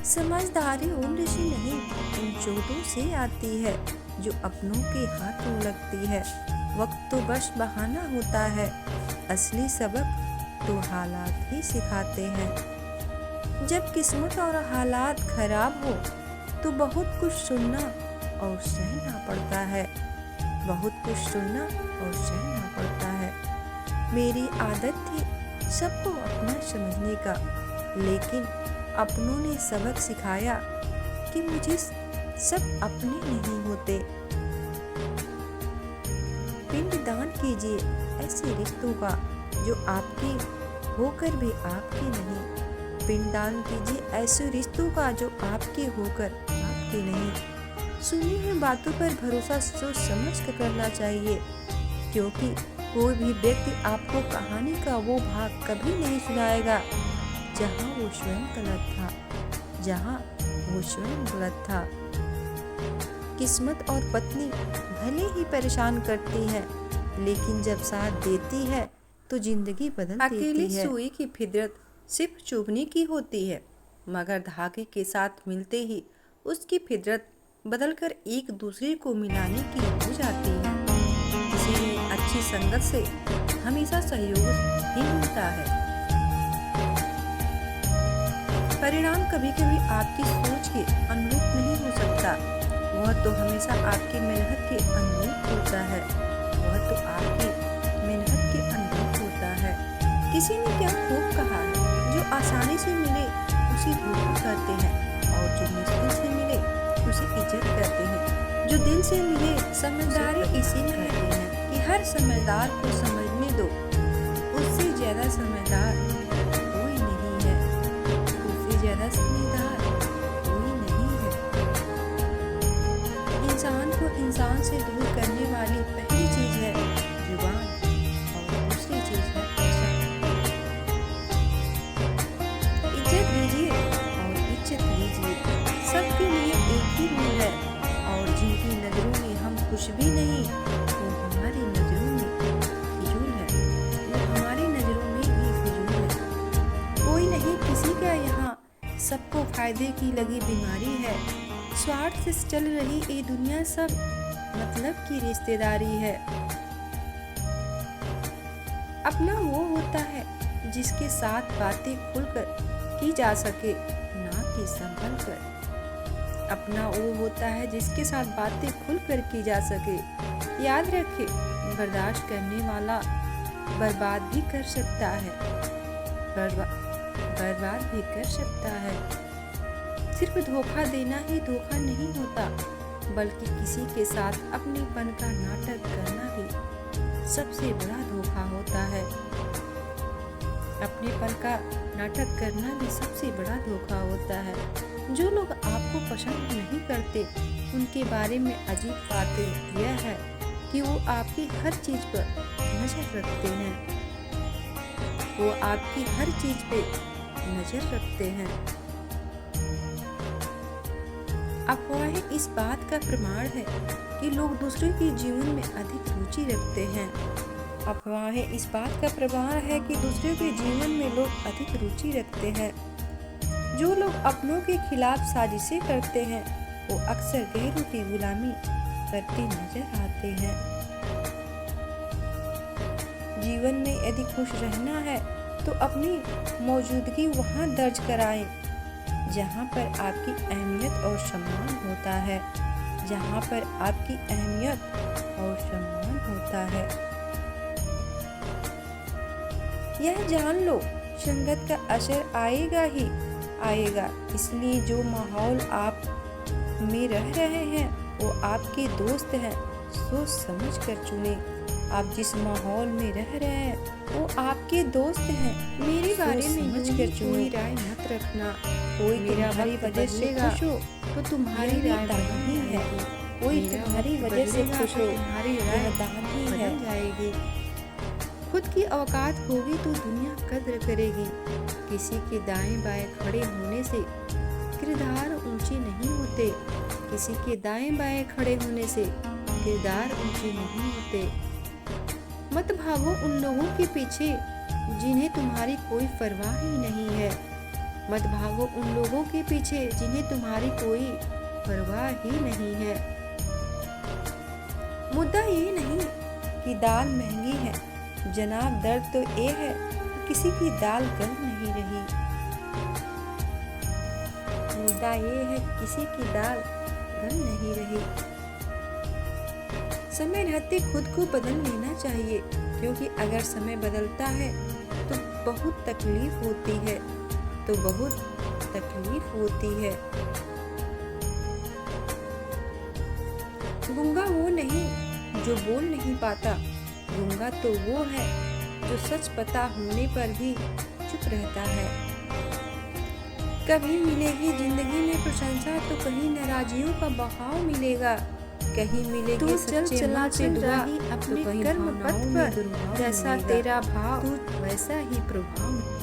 समझदारी उम्र से नहीं, उन चोटों से आती है जो अपनों के हाथों लगती है। वक्त तो बस बहाना होता है, असली सबक तो हालात ही सिखाते हैं। जब किस्मत और हालात खराब हो तो बहुत कुछ सुनना और सहना पड़ता है, बहुत कुछ सुनना और सहना पड़ता है। मेरी आदत थी सबको अपना समझने का, लेकिन अपनों ने सबक सिखाया कि मुझे सब अपने नहीं होते। पिंडदान कीजिए ऐसे रिश्तों का जो आपके होकर भी आपके नहीं। पिंडदान कीजिए ऐसे रिश्तों का जो आपके होकर आपके नहीं। सुनी हुई बातों पर भरोसा सोच समझ कर करना चाहिए, क्योंकि कोई भी व्यक्ति आपको कहानी का वो भाग कभी नहीं सुनाएगा जहाँ वो स्वयं गलत था, जहाँ वो स्वयं गलत था। किस्मत और पत्नी भले ही परेशान करती है, लेकिन जब साथ देती है तो जिंदगी बदल देती है। अकेली सुई की फितरत सिर्फ चुभने की होती है, मगर धागे के साथ मिलते ही उसकी फितरत बदलकर एक दूसरे को मिलाने की हो जाती है। इसीलिए अच्छी संगत से हमेशा सहयोग ही मिलता है। परिणाम कभी कभी आपकी सोच के अनुरूप नहीं हो सकता, वह तो हमेशा आपकी मेहनत के अनुरूप होता है, वह तो आपकी मेहनत के अनुरूप होता है। किसी ने क्या खूब कहा है, जो आसानी से मिले उसे धोखा कहते हैं, और जो मुश्किल से मिले उसे इज्जत करते हैं। जो दिल से मिले समझदारी इसी में कहते हैं कि हर समझदार को समझने दो, उससे ज्यादा समझदार कोई नहीं है, उससे ज्यादा समझदार कोई नहीं है। इंसान को इंसान से दूर करने वाली पहली चीज है जुबान, और दूसरी चीज है पैसा। इज्जत दीजिए और इज्जत लीजिए, सबके लिए एक ही रूल है, और जिनकी नजरों में हम कुछ भी नहीं, वो हमारी नजरों में फिजूल है, वो हमारी नजरों में भी फिजूल है। कोई नहीं किसी का यहाँ, सबको फायदे की लगी बीमारी है। स्वार्थ से चल रही ये दुनिया सब मतलब की रिश्तेदारी है। अपना वो होता है जिसके साथ बातें खुलकर की जा सके, ना कि संभल कर। अपना वो होता है जिसके साथ बातें खुलकर की जा सके। याद रखे, बर्दाश्त करने वाला बर्बाद भी कर सकता है, बर्बाद भी कर सकता है। सिर्फ धोखा देना ही धोखा नहीं होता, बल्कि किसी के साथ अपनेपन का नाटक करना भी सबसे बड़ा धोखा होता है। अपनेपन का नाटक करना भी सबसे बड़ा धोखा होता है। जो लोग आपको पसंद नहीं करते, उनके बारे में अजीब बातें यह है कि वो आपकी हर चीज पर नजर रखते हैं, वो आपकी हर चीज पे नजर रखते हैं। अफवाहें इस बात का प्रमाण है कि लोग दूसरों के जीवन में अधिक रुचि रखते हैं। अफवाहें इस बात का प्रमाण है कि दूसरों के जीवन में लोग अधिक रुचि रखते हैं। जो लोग अपनों के खिलाफ साजिशें करते हैं, वो अक्सर गैरों की गुलामी करते नजर आते हैं। जीवन में यदि खुश रहना है तो अपनी मौजूदगी वहाँ दर्ज कराएं जहाँ पर आपकी अहमियत और सम्मान होता है, जहाँ पर आपकी अहमियत और सम्मान होता है। यह जान लो, संगत का असर आएगा ही आएगा, इसलिए जो माहौल आप में रह रहे हैं वो आपके दोस्त हैं, सोच समझ कर चुने। आप जिस माहौल में रह रहे हैं वो आपके दोस्त हैं, मेरे बारे में कोई राय मत रखना। कोई मेरा वजह से खुश हो तो तुम्हारी राय दानी है, कोई तुम्हारी वजह से खुश हो तुम्हारी राय दानी है जाएगी। खुद की औकात होगी तो दुनिया कद्र करेगी। किसी के दाएं बाएं खड़े होने से किरदार ऊंचे नहीं होते, किसी के दाएं बाएं खड़े होने से किरदार ऊंचे नहीं होते। मत भागो उन लोगों के पीछे जिन्हें तुम्हारी कोई परवाह ही नहीं है। मत भागो उन लोगों के पीछे जिन्हें तुम्हारी कोई परवाह ही नहीं है। मुद्दा ये नहीं कि दाल महंगी है जनाब, दर्द तो ये है कि किसी की दाल गल नहीं रही। मुद्दा ये है कि किसी की दाल गल नहीं रही। समय रहते खुद को बदल लेना चाहिए, क्योंकि अगर समय बदलता है तो बहुत तकलीफ होती है, तो बहुत तकलीफ होती है। गूंगा वो नहीं जो बोल नहीं पाता, गूंगा तो वो है जो सच पता होने पर भी चुप रहता है। कभी मिलेगी जिंदगी में प्रशंसा तो कहीं नाराजियों का बहाव मिलेगा, कहीं मिलेगी तू सच्चे चल मन से दुआ, रही तो अपने कहीं कर्म भावनाओं पथ में पर, दुर्भाव जैसा मिलेगा। तेरा भाव तू वैसा ही प्रभाव।